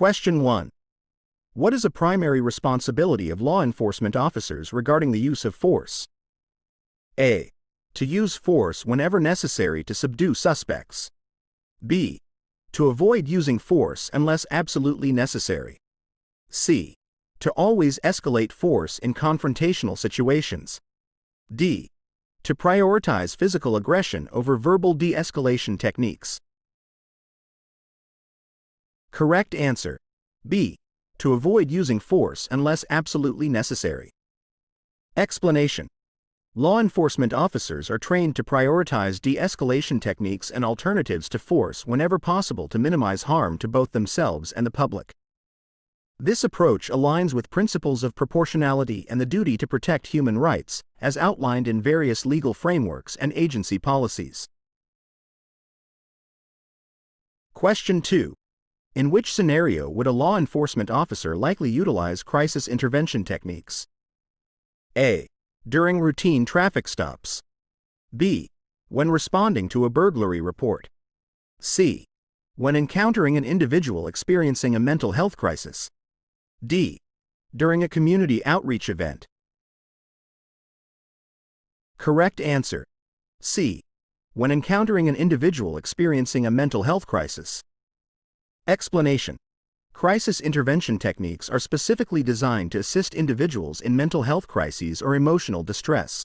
Question 1. What is a primary responsibility of law enforcement officers regarding the use of force? A. To use force whenever necessary to subdue suspects. B. To avoid using force unless absolutely necessary. C. To always escalate force in confrontational situations. D. To prioritize physical aggression over verbal de-escalation techniques. Correct answer. B. To avoid using force unless absolutely necessary. Explanation. Law enforcement officers are trained to prioritize de-escalation techniques and alternatives to force whenever possible to minimize harm to both themselves and the public. This approach aligns with principles of proportionality and the duty to protect human rights, as outlined in various legal frameworks and agency policies. Question 2. In which scenario would a law enforcement officer likely utilize crisis intervention techniques? A. During routine traffic stops. B. When responding to a burglary report. C. When encountering an individual experiencing a mental health crisis. D. During a community outreach event. Correct answer. C. When encountering an individual experiencing a mental health crisis. Explanation. Crisis intervention techniques are specifically designed to assist individuals in mental health crises or emotional distress.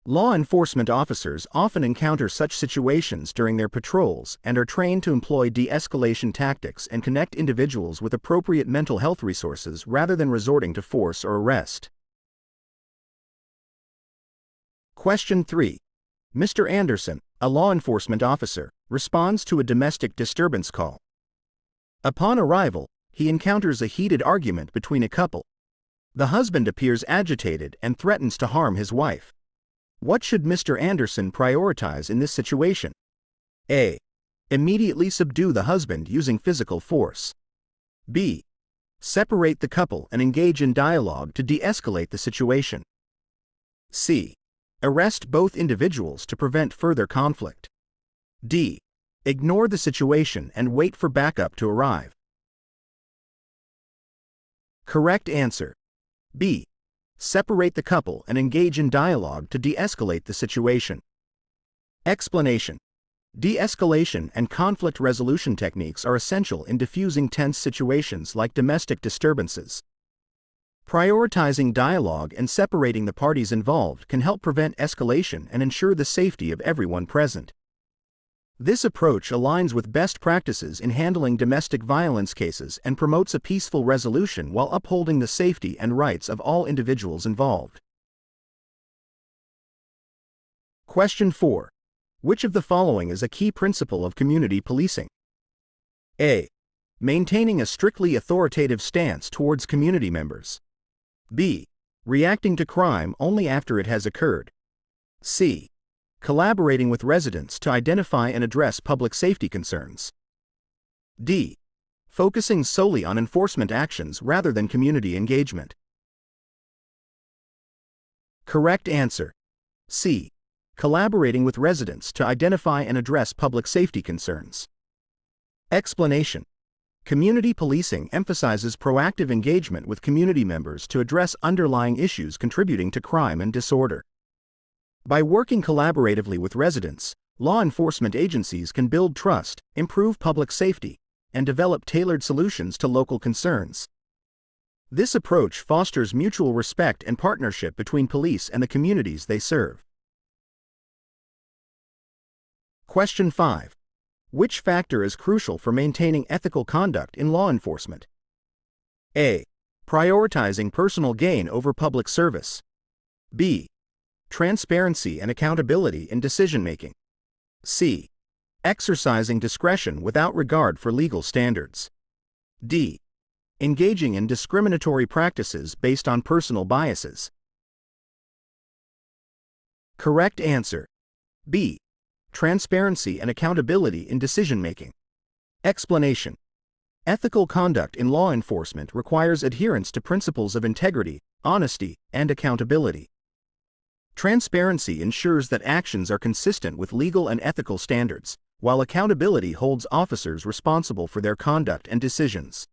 Law enforcement officers often encounter such situations during their patrols and are trained to employ de-escalation tactics and connect individuals with appropriate mental health resources rather than resorting to force or arrest. Question 3. Mr. Anderson, a law enforcement officer, responds to a domestic disturbance call. Upon arrival, he encounters a heated argument between a couple. The husband appears agitated and threatens to harm his wife. What should Mr. Anderson prioritize in this situation? A. Immediately subdue the husband using physical force. B. Separate the couple and engage in dialogue to de-escalate the situation. C. Arrest both individuals to prevent further conflict. D. Ignore the situation and wait for backup to arrive. Correct answer. B. Separate the couple and engage in dialogue to de-escalate the situation. Explanation. De-escalation and conflict resolution techniques are essential in diffusing tense situations like domestic disturbances. Prioritizing dialogue and separating the parties involved can help prevent escalation and ensure the safety of everyone present. This approach aligns with best practices in handling domestic violence cases and promotes a peaceful resolution while upholding the safety and rights of all individuals involved. Question 4. Which of the following is a key principle of community policing? A. Maintaining a strictly authoritative stance towards community members. B. Reacting to crime only after it has occurred. C. Collaborating with residents to identify and address public safety concerns. D. Focusing solely on enforcement actions rather than community engagement. Correct answer. C. Collaborating with residents to identify and address public safety concerns. Explanation. Community policing emphasizes proactive engagement with community members to address underlying issues contributing to crime and disorder. By working collaboratively with residents, law enforcement agencies can build trust, improve public safety, and develop tailored solutions to local concerns. This approach fosters mutual respect and partnership between police and the communities they serve. Question 5. Which factor is crucial for maintaining ethical conduct in law enforcement? A. Prioritizing personal gain over public service. B. Transparency and accountability in decision-making. C. Exercising discretion without regard for legal standards. D. Engaging in discriminatory practices based on personal biases. Correct answer. B. Transparency and accountability in decision-making. Explanation. Ethical conduct in law enforcement requires adherence to principles of integrity, honesty, and accountability. Transparency ensures that actions are consistent with legal and ethical standards, while accountability holds officers responsible for their conduct and decisions.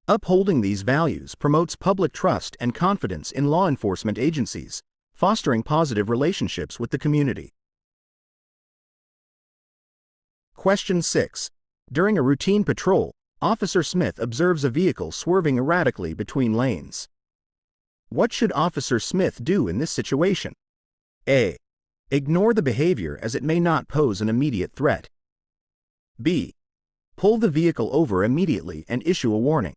Upholding these values promotes public trust and confidence in law enforcement agencies, fostering positive relationships with the community. Question 6. During a routine patrol, Officer Smith observes a vehicle swerving erratically between lanes. What should Officer Smith do in this situation? A. Ignore the behavior as it may not pose an immediate threat. B. Pull the vehicle over immediately and issue a warning.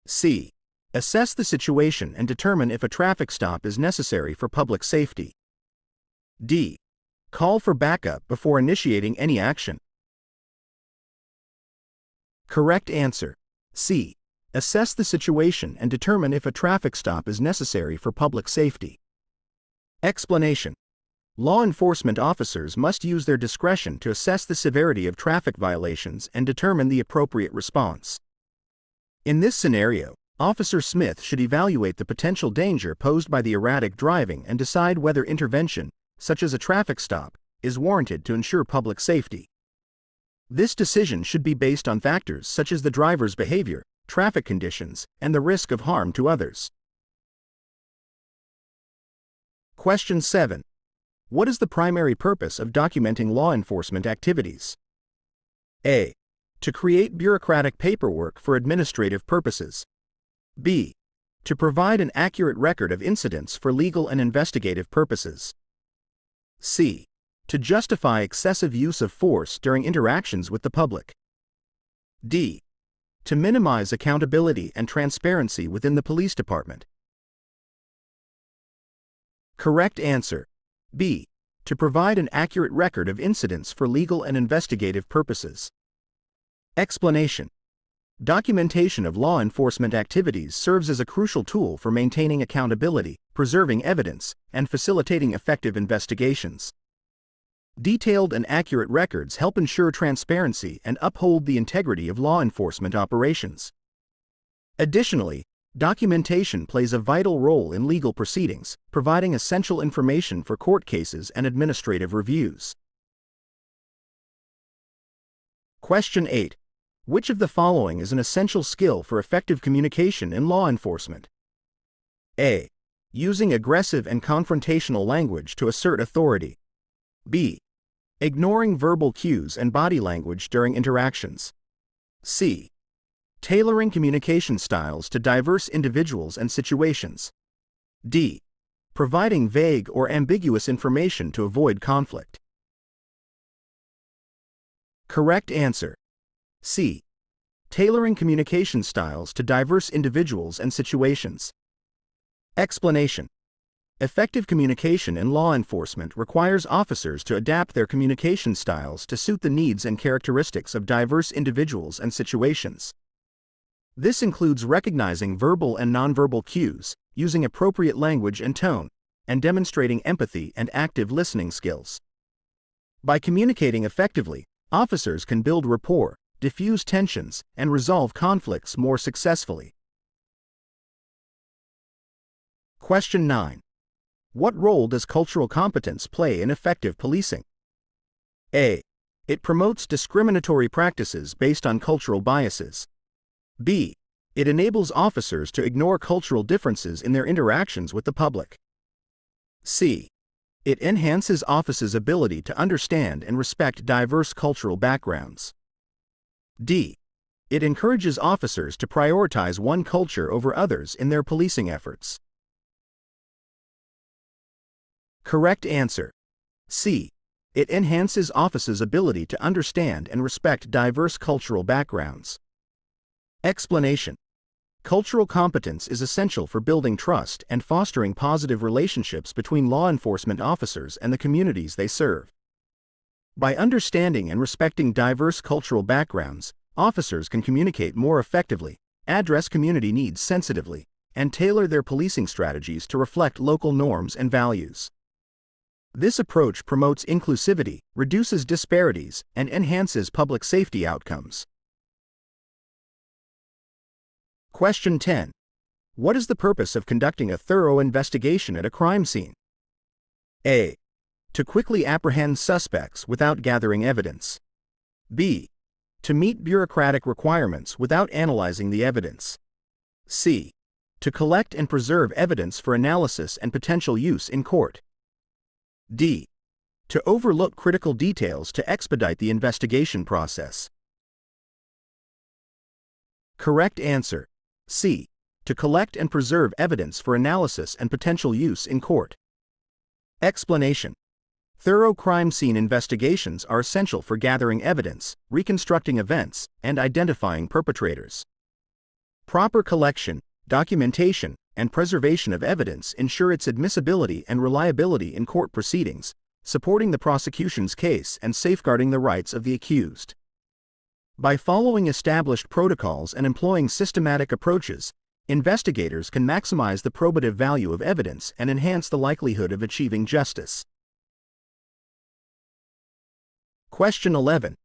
C. Assess the situation and determine if a traffic stop is necessary for public safety. D. Call for backup before initiating any action. Correct answer. C. Assess the situation and determine if a traffic stop is necessary for public safety. Explanation. Law enforcement officers must use their discretion to assess the severity of traffic violations and determine the appropriate response. In this scenario, Officer Smith should evaluate the potential danger posed by the erratic driving and decide whether intervention, such as a traffic stop, is warranted to ensure public safety. This decision should be based on factors such as the driver's behavior, traffic conditions, and the risk of harm to others. Question 7. What is the primary purpose of documenting law enforcement activities? A. To create bureaucratic paperwork for administrative purposes. B. To provide an accurate record of incidents for legal and investigative purposes. C. To justify excessive use of force during interactions with the public. D. To minimize accountability and transparency within the police department. Correct answer. B. To provide an accurate record of incidents for legal and investigative purposes. Explanation. Documentation of law enforcement activities serves as a crucial tool for maintaining accountability, preserving evidence, and facilitating effective investigations. Detailed and accurate records help ensure transparency and uphold the integrity of law enforcement operations. Additionally, documentation plays a vital role in legal proceedings, providing essential information for court cases and administrative reviews. Question 8. Which of the following is an essential skill for effective communication in law enforcement? A. Using aggressive and confrontational language to assert authority. B. Ignoring verbal cues and body language during interactions. C. Tailoring communication styles to diverse individuals and situations. D. Providing vague or ambiguous information to avoid conflict. Correct answer. C. Tailoring communication styles to diverse individuals and situations. Explanation. Effective communication in law enforcement requires officers to adapt their communication styles to suit the needs and characteristics of diverse individuals and situations. This includes recognizing verbal and nonverbal cues, using appropriate language and tone, and demonstrating empathy and active listening skills. By communicating effectively, officers can build rapport, diffuse tensions, and resolve conflicts more successfully. Question 9. What role does cultural competence play in effective policing? A. It promotes discriminatory practices based on cultural biases. B. It enables officers to ignore cultural differences in their interactions with the public. C. It enhances officers' ability to understand and respect diverse cultural backgrounds. D. It encourages officers to prioritize one culture over others in their policing efforts. Correct answer. C. It enhances officers' ability to understand and respect diverse cultural backgrounds. Explanation. Cultural competence is essential for building trust and fostering positive relationships between law enforcement officers and the communities they serve. By understanding and respecting diverse cultural backgrounds, officers can communicate more effectively, address community needs sensitively, and tailor their policing strategies to reflect local norms and values. This approach promotes inclusivity, reduces disparities, and enhances public safety outcomes. Question 10. What is the purpose of conducting a thorough investigation at a crime scene? A. To quickly apprehend suspects without gathering evidence. B. To meet bureaucratic requirements without analyzing the evidence. C. To collect and preserve evidence for analysis and potential use in court. D. To overlook critical details to expedite the investigation process. Correct answer: C. To collect and preserve evidence for analysis and potential use in court. Explanation: thorough crime scene investigations are essential for gathering evidence, reconstructing events, and identifying perpetrators. Proper collection, documentation, and preservation of evidence ensure its admissibility and reliability in court proceedings, supporting the prosecution's case and safeguarding the rights of the accused. By following established protocols and employing systematic approaches, investigators can maximize the probative value of evidence and enhance the likelihood of achieving justice. Question 11.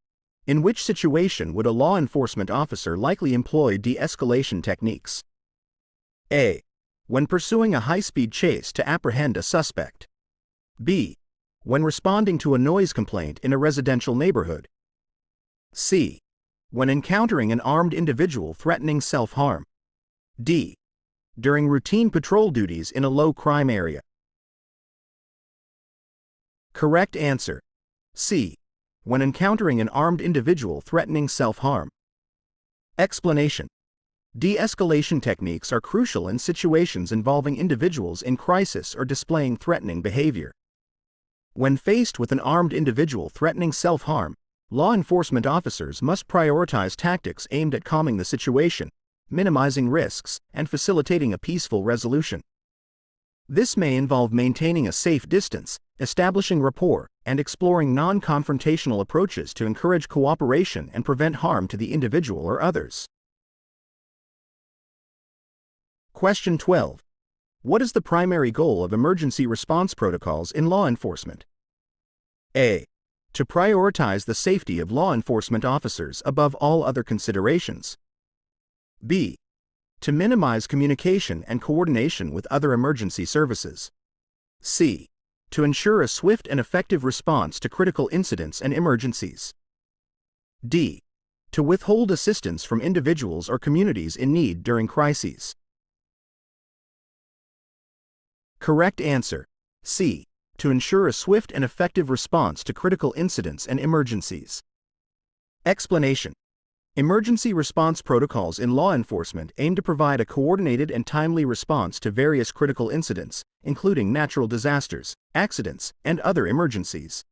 In which situation would a law enforcement officer likely employ de-escalation techniques? A. When pursuing a high-speed chase to apprehend a suspect. B. When responding to a noise complaint in a residential neighborhood. C. When encountering an armed individual threatening self-harm. D. During routine patrol duties in a low-crime area. Correct answer: C. When encountering an armed individual threatening self-harm. Explanation: de-escalation techniques are crucial in situations involving individuals in crisis or displaying threatening behavior. When faced with an armed individual threatening self-harm, law enforcement officers must prioritize tactics aimed at calming the situation, minimizing risks, and facilitating a peaceful resolution. This may involve maintaining a safe distance, establishing rapport, and exploring non-confrontational approaches to encourage cooperation and prevent harm to the individual or others. Question 12. What is the primary goal of emergency response protocols in law enforcement? A. To prioritize the safety of law enforcement officers above all other considerations. B. To minimize communication and coordination with other emergency services. C. To ensure a swift and effective response to critical incidents and emergencies. D. To withhold assistance from individuals or communities in need during crises. Correct answer: C. To ensure a swift and effective response to critical incidents and emergencies. Explanation: emergency response protocols in law enforcement aim to provide a coordinated and timely response to various critical incidents, including natural disasters, accidents, and other emergencies.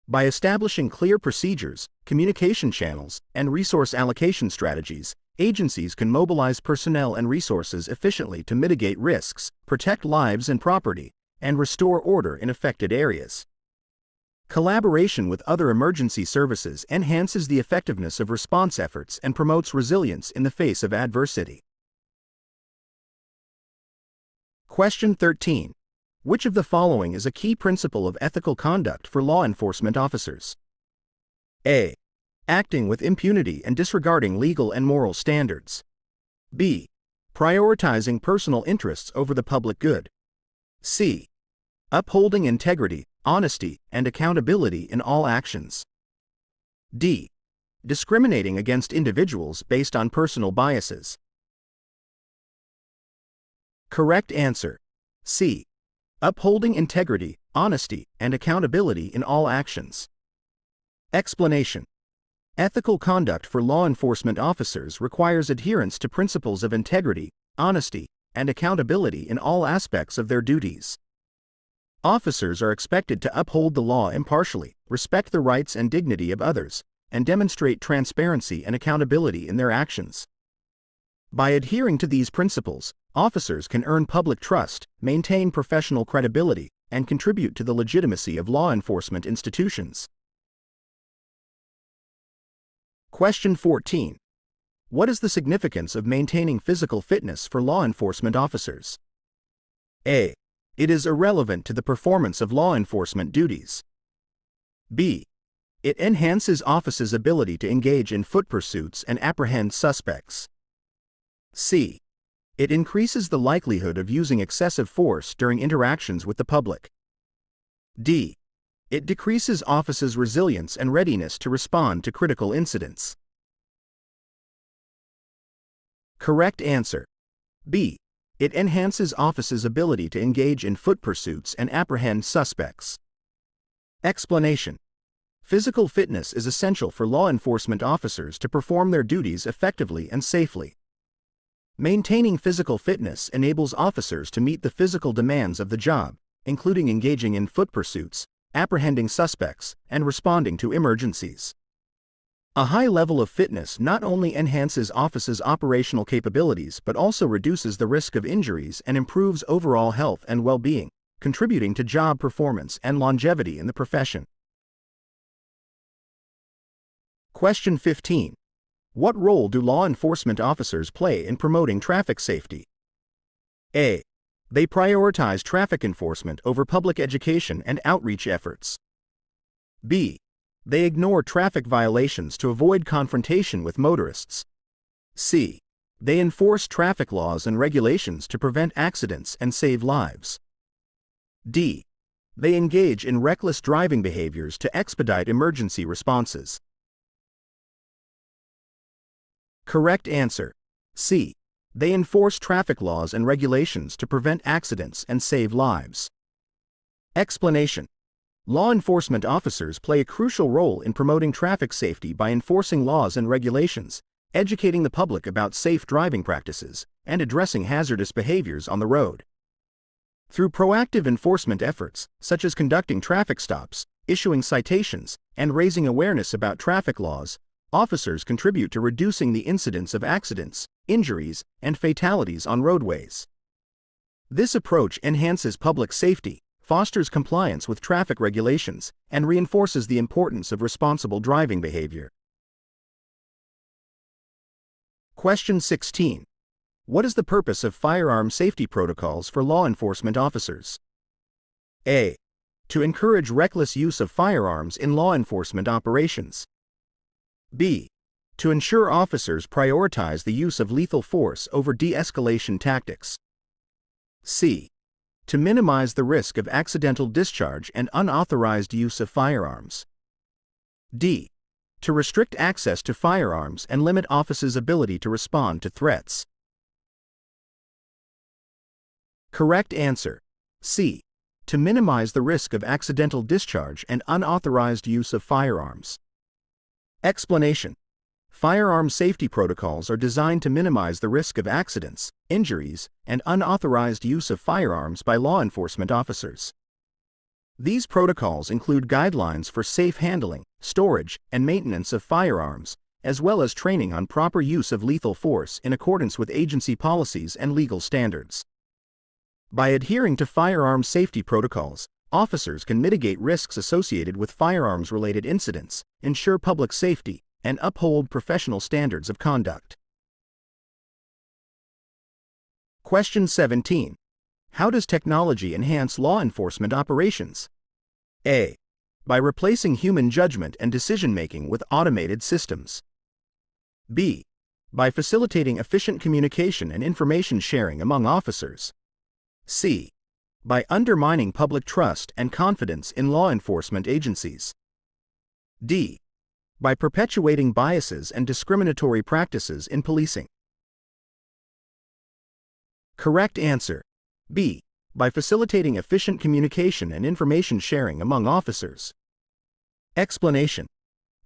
By establishing clear procedures, communication channels, and resource allocation strategies, agencies can mobilize personnel and resources efficiently to mitigate risks, protect lives and property, and restore order in affected areas. Collaboration with other emergency services enhances the effectiveness of response efforts and promotes resilience in the face of adversity. Question 13. Which of the following is a key principle of ethical conduct for law enforcement officers? A. Acting with impunity and disregarding legal and moral standards. B. Prioritizing personal interests over the public good. C. Upholding integrity, honesty, and accountability in all actions. D. Discriminating against individuals based on personal biases. Correct answer: C. Upholding integrity, honesty, and accountability in all actions. Explanation: ethical conduct for law enforcement officers requires adherence to principles of integrity, honesty, and accountability in all aspects of their duties. Officers are expected to uphold the law impartially, respect the rights and dignity of others, and demonstrate transparency and accountability in their actions. By adhering to these principles, officers can earn public trust, maintain professional credibility, and contribute to the legitimacy of law enforcement institutions. Question 14. What is the significance of maintaining physical fitness for law enforcement officers? A. It is irrelevant to the performance of law enforcement duties. B. It enhances officers' ability to engage in foot pursuits and apprehend suspects. C. It increases the likelihood of using excessive force during interactions with the public. D. It decreases officers' resilience and readiness to respond to critical incidents. Correct answer. B. It enhances officers' ability to engage in foot pursuits and apprehend suspects. Explanation. Physical fitness is essential for law enforcement officers to perform their duties effectively and safely. Maintaining physical fitness enables officers to meet the physical demands of the job, including engaging in foot pursuits, apprehending suspects, and responding to emergencies. A high level of fitness not only enhances officers' operational capabilities but also reduces the risk of injuries and improves overall health and well-being, contributing to job performance and longevity in the profession. Question 15. What role do law enforcement officers play in promoting traffic safety? A. They prioritize traffic enforcement over public education and outreach efforts. B. They ignore traffic violations to avoid confrontation with motorists. C. They enforce traffic laws and regulations to prevent accidents and save lives. D. They engage in reckless driving behaviors to expedite emergency responses. Correct answer. C. They enforce traffic laws and regulations to prevent accidents and save lives. Explanation. Law enforcement officers play a crucial role in promoting traffic safety by enforcing laws and regulations, educating the public about safe driving practices, and addressing hazardous behaviors on the road. Through proactive enforcement efforts, such as conducting traffic stops, issuing citations, and raising awareness about traffic laws, officers contribute to reducing the incidence of accidents, injuries, and fatalities on roadways. This approach enhances public safety, fosters compliance with traffic regulations, and reinforces the importance of responsible driving behavior. Question 16. What is the purpose of firearm safety protocols for law enforcement officers? A. To encourage reckless use of firearms in law enforcement operations. B. To ensure officers prioritize the use of lethal force over de-escalation tactics. C. To minimize the risk of accidental discharge and unauthorized use of firearms. D. To restrict access to firearms and limit officers' ability to respond to threats. Correct answer. C. To minimize the risk of accidental discharge and unauthorized use of firearms. Explanation. Firearm safety protocols are designed to minimize the risk of accidents, injuries, and unauthorized use of firearms by law enforcement officers. These protocols include guidelines for safe handling, storage, and maintenance of firearms, as well as training on proper use of lethal force in accordance with agency policies and legal standards. By adhering to firearm safety protocols, officers can mitigate risks associated with firearms-related incidents, ensure public safety, and uphold professional standards of conduct. Question 17. How does technology enhance law enforcement operations? A. By replacing human judgment and decision-making with automated systems. B. By facilitating efficient communication and information sharing among officers. C. By undermining public trust and confidence in law enforcement agencies. D. By perpetuating biases and discriminatory practices in policing. Correct answer. B. By facilitating efficient communication and information sharing among officers. Explanation.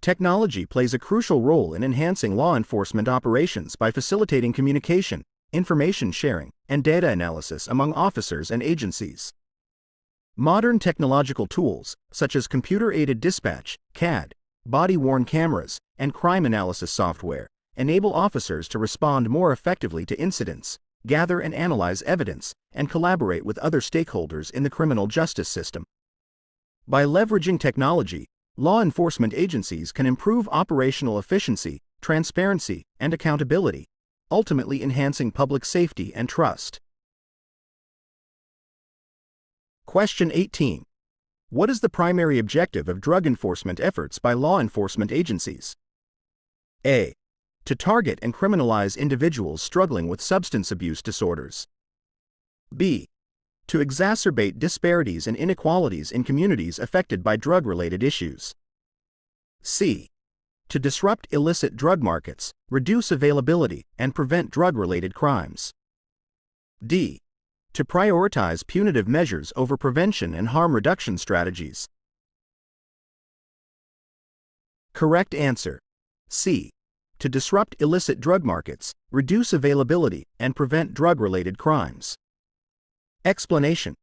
Technology plays a crucial role in enhancing law enforcement operations by facilitating communication, information sharing, and data analysis among officers and agencies. Modern technological tools, such as computer-aided dispatch, CAD, body-worn cameras, and crime analysis software, enable officers to respond more effectively to incidents, gather and analyze evidence, and collaborate with other stakeholders in the criminal justice system. By leveraging technology, law enforcement agencies can improve operational efficiency, transparency, and accountability, ultimately enhancing public safety and trust. Question 18. What is the primary objective of drug enforcement efforts by law enforcement agencies? A. To target and criminalize individuals struggling with substance abuse disorders. B. To exacerbate disparities and inequalities in communities affected by drug-related issues. C. To disrupt illicit drug markets, reduce availability, and prevent drug-related crimes. D. To prioritize punitive measures over prevention and harm reduction strategies. Correct answer. C. To disrupt illicit drug markets, reduce availability, and prevent drug-related crimes. Explanation.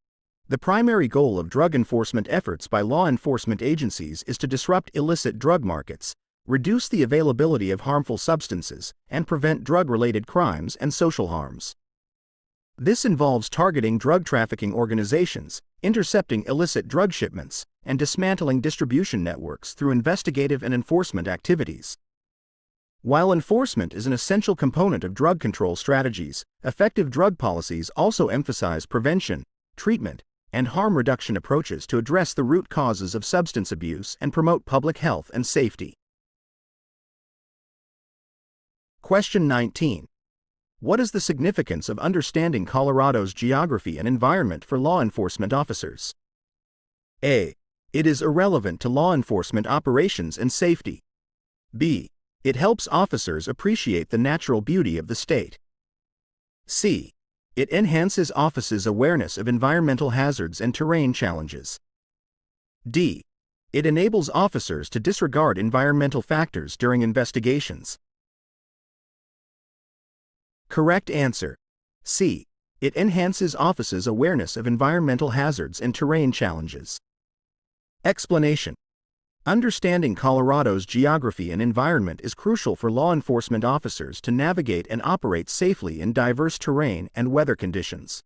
The primary goal of drug enforcement efforts by law enforcement agencies is to disrupt illicit drug markets, reduce the availability of harmful substances, and prevent drug-related crimes and social harms. This involves targeting drug trafficking organizations, intercepting illicit drug shipments, and dismantling distribution networks through investigative and enforcement activities. While enforcement is an essential component of drug control strategies, effective drug policies also emphasize prevention, treatment, and harm reduction approaches to address the root causes of substance abuse and promote public health and safety. Question 19. What is the significance of understanding Colorado's geography and environment for law enforcement officers? A. It is irrelevant to law enforcement operations and safety. B. It helps officers appreciate the natural beauty of the state. C. It enhances officers' awareness of environmental hazards and terrain challenges. D. It enables officers to disregard environmental factors during investigations. Correct answer. C. It enhances officers' awareness of environmental hazards and terrain challenges. Explanation. Understanding Colorado's geography and environment is crucial for law enforcement officers to navigate and operate safely in diverse terrain and weather conditions.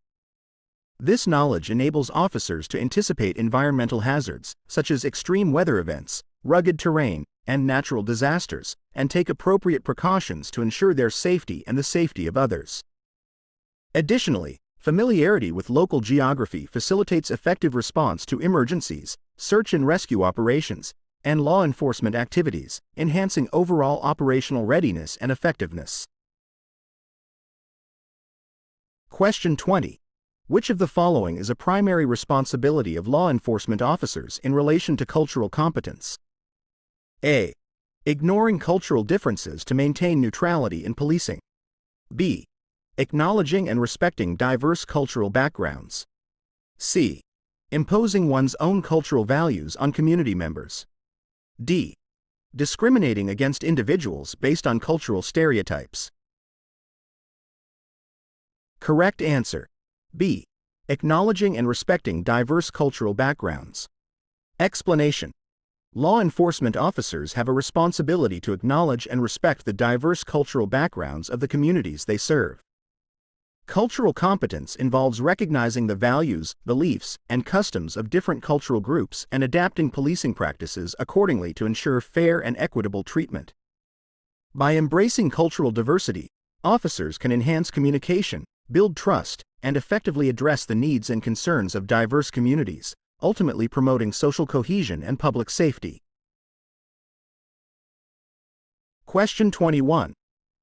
This knowledge enables officers to anticipate environmental hazards, such as extreme weather events, rugged terrain, and natural disasters, and take appropriate precautions to ensure their safety and the safety of others. Additionally, familiarity with local geography facilitates effective response to emergencies, search and rescue operations, and law enforcement activities, enhancing overall operational readiness and effectiveness. Question 20. Which of the following is a primary responsibility of law enforcement officers in relation to cultural competence? A. Ignoring cultural differences to maintain neutrality in policing. B. Acknowledging and respecting diverse cultural backgrounds. C. Imposing one's own cultural values on community members. D. Discriminating against individuals based on cultural stereotypes. Correct answer. B. Acknowledging and respecting diverse cultural backgrounds. Explanation. Law enforcement officers have a responsibility to acknowledge and respect the diverse cultural backgrounds of the communities they serve. Cultural competence involves recognizing the values, beliefs, and customs of different cultural groups and adapting policing practices accordingly to ensure fair and equitable treatment. By embracing cultural diversity, officers can enhance communication, build trust, and effectively address the needs and concerns of diverse communities, ultimately promoting social cohesion and public safety. Question 21.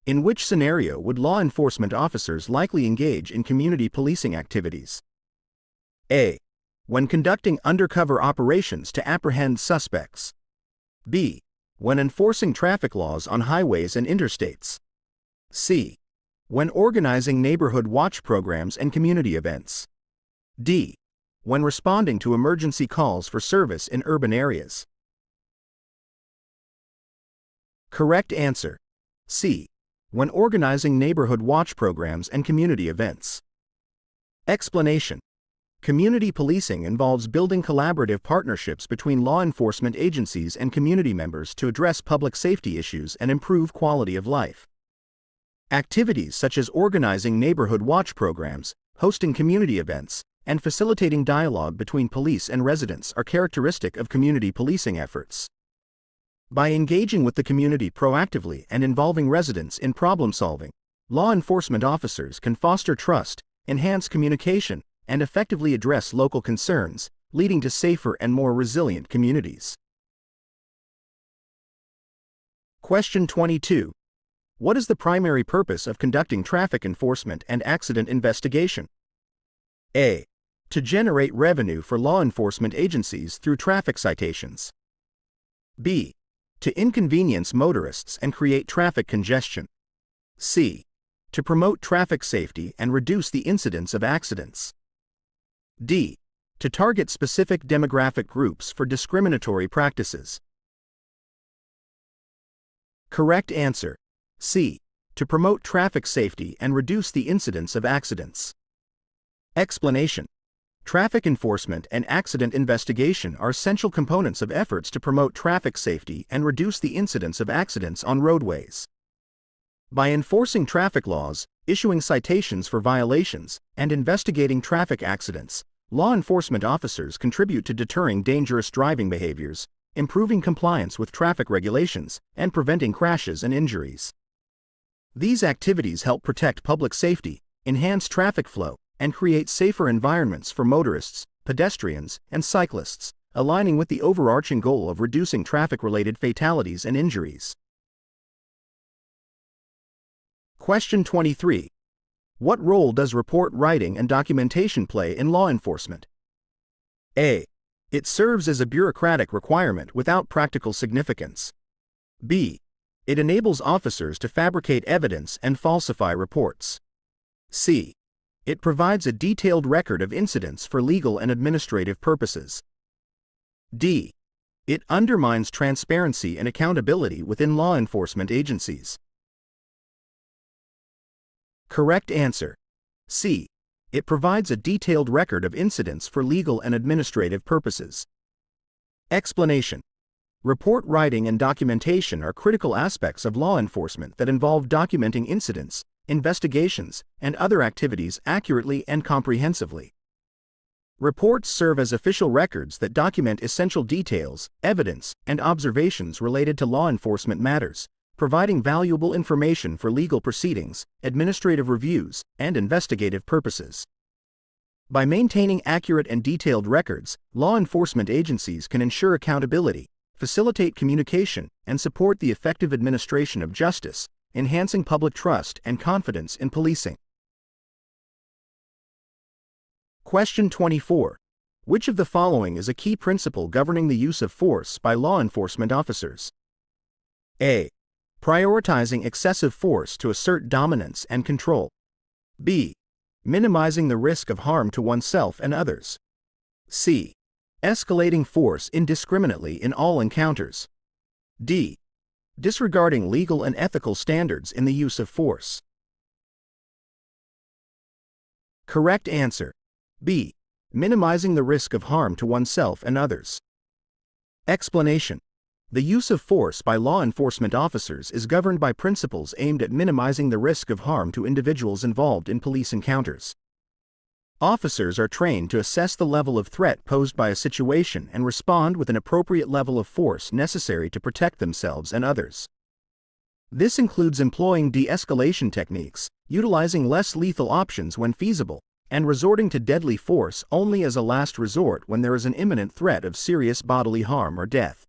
In which scenario would law enforcement officers likely engage in community policing activities? A. When conducting undercover operations to apprehend suspects. B. When enforcing traffic laws on highways and interstates. C. When organizing neighborhood watch programs and community events. D. When responding to emergency calls for service in urban areas. Correct answer. C. When organizing neighborhood watch programs and community events. Explanation. Community policing involves building collaborative partnerships between law enforcement agencies and community members to address public safety issues and improve quality of life. Activities such as organizing neighborhood watch programs, hosting community events, and facilitating dialogue between police and residents are characteristic of community policing efforts. By engaging with the community proactively and involving residents in problem solving, law enforcement officers can foster trust, enhance communication, and effectively address local concerns, leading to safer and more resilient communities. Question 22. What is the primary purpose of conducting traffic enforcement and accident investigation? A. To generate revenue for law enforcement agencies through traffic citations. B. To inconvenience motorists and create traffic congestion. C. To promote traffic safety and reduce the incidence of accidents. D. To target specific demographic groups for discriminatory practices. Correct answer. C. To promote traffic safety and reduce the incidence of accidents. Explanation. Traffic enforcement and accident investigation are essential components of efforts to promote traffic safety and reduce the incidence of accidents on roadways. By enforcing traffic laws, issuing citations for violations, and investigating traffic accidents, law enforcement officers contribute to deterring dangerous driving behaviors, improving compliance with traffic regulations, and preventing crashes and injuries. These activities help protect public safety, enhance traffic flow, and create safer environments for motorists, pedestrians, and cyclists, aligning with the overarching goal of reducing traffic-related fatalities and injuries. Question 23. What role does report writing and documentation play in law enforcement? A. It serves as a bureaucratic requirement without practical significance. B. It enables officers to fabricate evidence and falsify reports. C. It provides a detailed record of incidents for legal and administrative purposes. D. It undermines transparency and accountability within law enforcement agencies. Correct answer. C. It provides a detailed record of incidents for legal and administrative purposes. Explanation. Report writing and documentation are critical aspects of law enforcement that involve documenting incidents, investigations, and other activities accurately and comprehensively. Reports serve as official records that document essential details, evidence, and observations related to law enforcement matters, providing valuable information for legal proceedings, administrative reviews, and investigative purposes. By maintaining accurate and detailed records, law enforcement agencies can ensure accountability, facilitate communication, and support the effective administration of justice, enhancing public trust and confidence in policing. Question 24. Which of the following is a key principle governing the use of force by law enforcement officers? A. Prioritizing excessive force to assert dominance and control. B. Minimizing the risk of harm to oneself and others. C. Escalating force indiscriminately in all encounters. D. Disregarding legal and ethical standards in the use of force. Correct answer. B. Minimizing the risk of harm to oneself and others. Explanation. The use of force by law enforcement officers is governed by principles aimed at minimizing the risk of harm to individuals involved in police encounters. Officers are trained to assess the level of threat posed by a situation and respond with an appropriate level of force necessary to protect themselves and others. This includes employing de-escalation techniques, utilizing less lethal options when feasible, and resorting to deadly force only as a last resort when there is an imminent threat of serious bodily harm or death.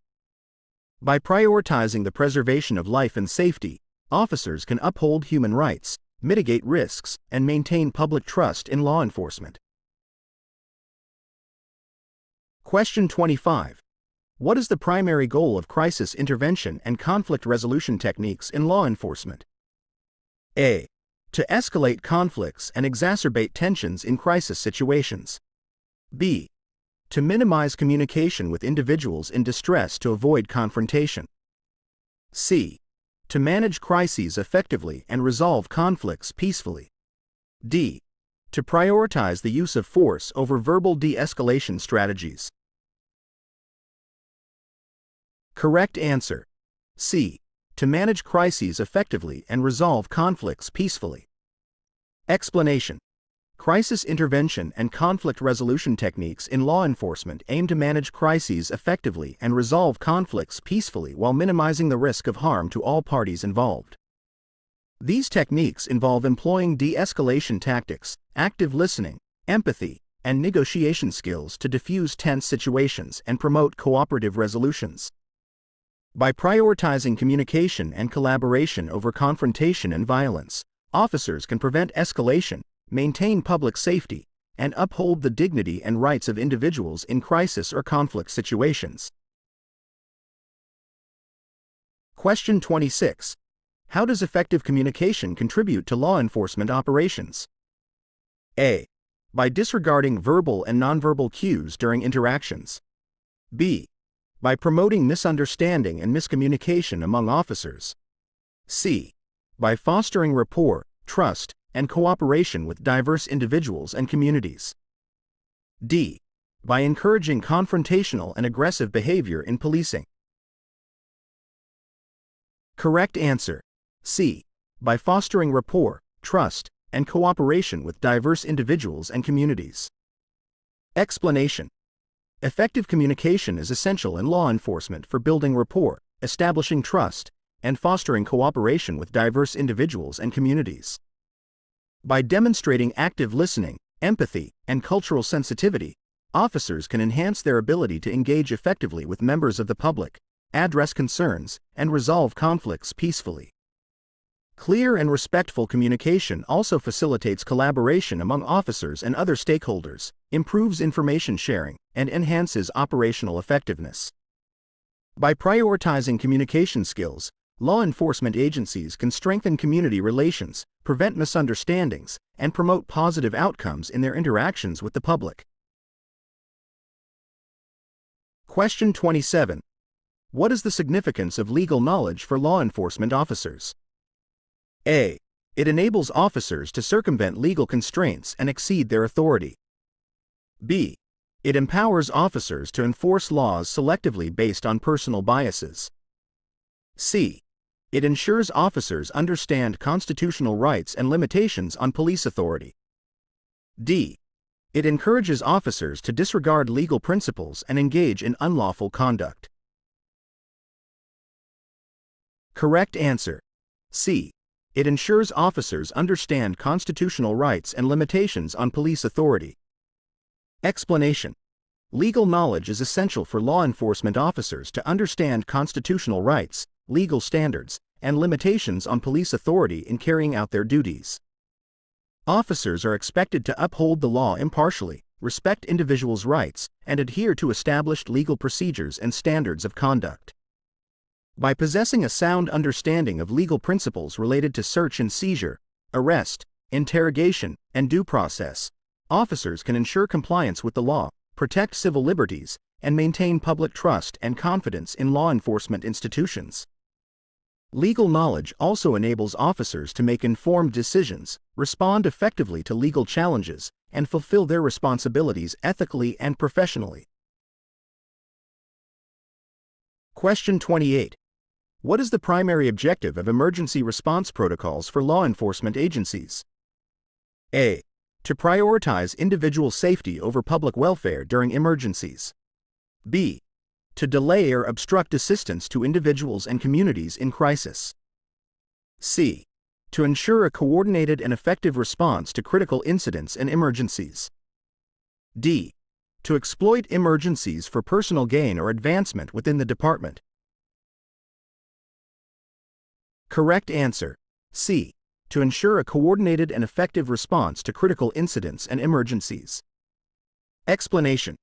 By prioritizing the preservation of life and safety, officers can uphold human rights, mitigate risks, and maintain public trust in law enforcement. Question 25. What is the primary goal of crisis intervention and conflict resolution techniques in law enforcement? A. To escalate conflicts and exacerbate tensions in crisis situations. B. To minimize communication with individuals in distress to avoid confrontation. C. To manage crises effectively and resolve conflicts peacefully. D. To prioritize the use of force over verbal de-escalation strategies. Correct answer. C. To manage crises effectively and resolve conflicts peacefully. Explanation. Crisis intervention and conflict resolution techniques in law enforcement aim to manage crises effectively and resolve conflicts peacefully while minimizing the risk of harm to all parties involved. These techniques involve employing de-escalation tactics, active listening, empathy, and negotiation skills to diffuse tense situations and promote cooperative resolutions. By prioritizing communication and collaboration over confrontation and violence, officers can prevent escalation, maintain public safety, and uphold the dignity and rights of individuals in crisis or conflict situations. Question 26. How does effective communication contribute to law enforcement operations? A. By disregarding verbal and nonverbal cues during interactions. B. By promoting misunderstanding and miscommunication among officers. C. By fostering rapport, trust, and cooperation with diverse individuals and communities. D. By encouraging confrontational and aggressive behavior in policing. Correct answer. C. By fostering rapport, trust, and cooperation with diverse individuals and communities. Explanation. Effective communication is essential in law enforcement for building rapport, establishing trust, and fostering cooperation with diverse individuals and communities. By demonstrating active listening, empathy, and cultural sensitivity, officers can enhance their ability to engage effectively with members of the public, address concerns, and resolve conflicts peacefully. Clear and respectful communication also facilitates collaboration among officers and other stakeholders, improves information sharing, and enhances operational effectiveness. By prioritizing communication skills, law enforcement agencies can strengthen community relations, prevent misunderstandings, and promote positive outcomes in their interactions with the public. Question 27. What is the significance of legal knowledge for law enforcement officers? A. It enables officers to circumvent legal constraints and exceed their authority. B. It empowers officers to enforce laws selectively based on personal biases. C. It ensures officers understand constitutional rights and limitations on police authority. D. It encourages officers to disregard legal principles and engage in unlawful conduct. Correct answer. C. It ensures officers understand constitutional rights and limitations on police authority. Explanation. Legal knowledge is essential for law enforcement officers to understand constitutional rights, legal standards, and limitations on police authority in carrying out their duties. Officers are expected to uphold the law impartially, respect individuals' rights, and adhere to established legal procedures and standards of conduct. By possessing a sound understanding of legal principles related to search and seizure, arrest, interrogation, and due process, officers can ensure compliance with the law, protect civil liberties, and maintain public trust and confidence in law enforcement institutions. Legal knowledge also enables officers to make informed decisions, respond effectively to legal challenges, and fulfill their responsibilities ethically and professionally. Question 28. What is the primary objective of emergency response protocols for law enforcement agencies? A. To prioritize individual safety over public welfare during emergencies. B. To delay or obstruct assistance to individuals and communities in crisis. C. To ensure a coordinated and effective response to critical incidents and emergencies. D. To exploit emergencies for personal gain or advancement within the department. Correct answer. C. To ensure a coordinated and effective response to critical incidents and emergencies. Explanation.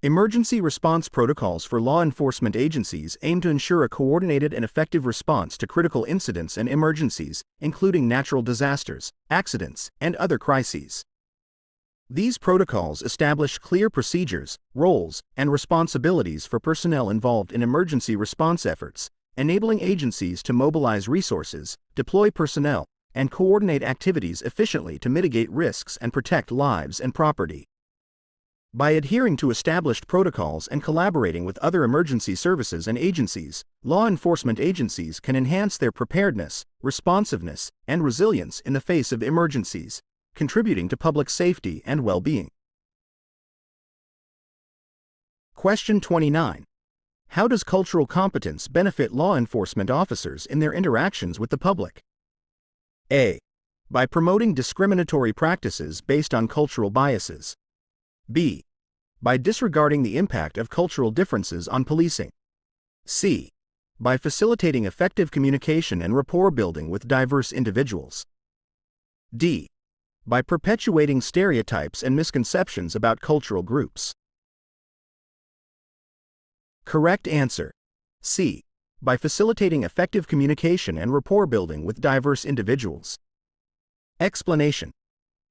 Emergency response protocols for law enforcement agencies aim to ensure a coordinated and effective response to critical incidents and emergencies, including natural disasters, accidents, and other crises. These protocols establish clear procedures, roles, and responsibilities for personnel involved in emergency response efforts, enabling agencies to mobilize resources, deploy personnel, and coordinate activities efficiently to mitigate risks and protect lives and property. By adhering to established protocols and collaborating with other emergency services and agencies, law enforcement agencies can enhance their preparedness, responsiveness, and resilience in the face of emergencies, contributing to public safety and well-being. Question 29. How does cultural competence benefit law enforcement officers in their interactions with the public? A. By promoting discriminatory practices based on cultural biases. B. By disregarding the impact of cultural differences on policing. C. By facilitating effective communication and rapport building with diverse individuals. D. by perpetuating stereotypes and misconceptions about cultural groups. Correct answer. C. By facilitating effective communication and rapport building with diverse individuals. Explanation.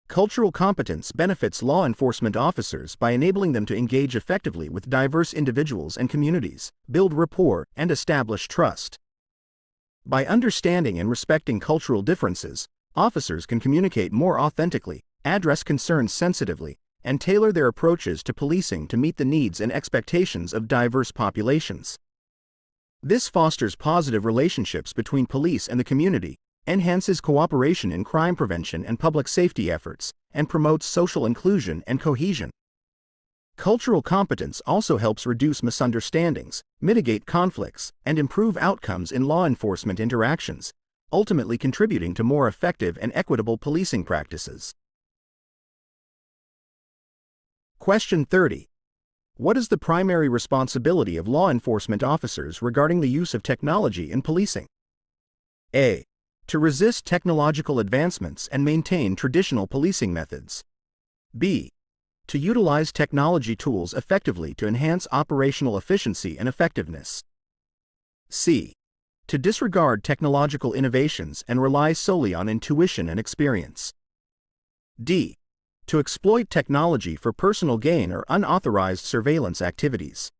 Cultural competence benefits law enforcement officers by enabling them to engage effectively with diverse individuals and communities, build rapport, and establish trust. By understanding and respecting cultural differences, officers can communicate more authentically, address concerns sensitively, and tailor their approaches to policing to meet the needs and expectations of diverse populations. This fosters positive relationships between police and the community, enhances cooperation in crime prevention and public safety efforts, and promotes social inclusion and cohesion. Cultural competence also helps reduce misunderstandings, mitigate conflicts, and improve outcomes in law enforcement interactions, ultimately contributing to more effective and equitable policing practices. Question 30. What is the primary responsibility of law enforcement officers regarding the use of technology in policing? A. To resist technological advancements and maintain traditional policing methods. B. To utilize technology tools effectively to enhance operational efficiency and effectiveness. C. To disregard technological innovations and rely solely on intuition and experience. D. To exploit technology for personal gain or unauthorized surveillance activities.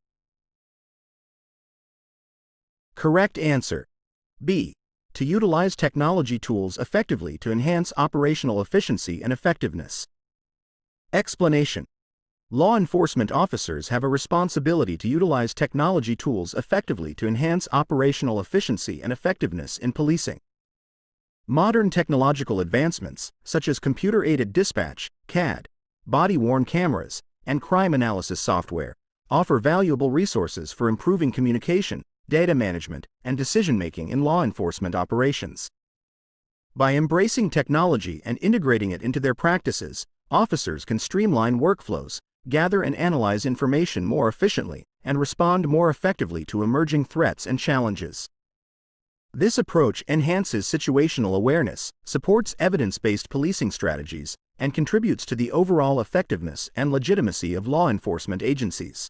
Correct answer. B. To utilize technology tools effectively to enhance operational efficiency and effectiveness. Explanation. Law enforcement officers have a responsibility to utilize technology tools effectively to enhance operational efficiency and effectiveness in policing. Modern technological advancements, such as computer-aided dispatch, CAD, body-worn cameras, and crime analysis software, offer valuable resources for improving communication, data management, and decision-making in law enforcement operations. By embracing technology and integrating it into their practices, officers can streamline workflows, gather and analyze information more efficiently, and respond more effectively to emerging threats and challenges. This approach enhances situational awareness, supports evidence-based policing strategies, and contributes to the overall effectiveness and legitimacy of law enforcement agencies.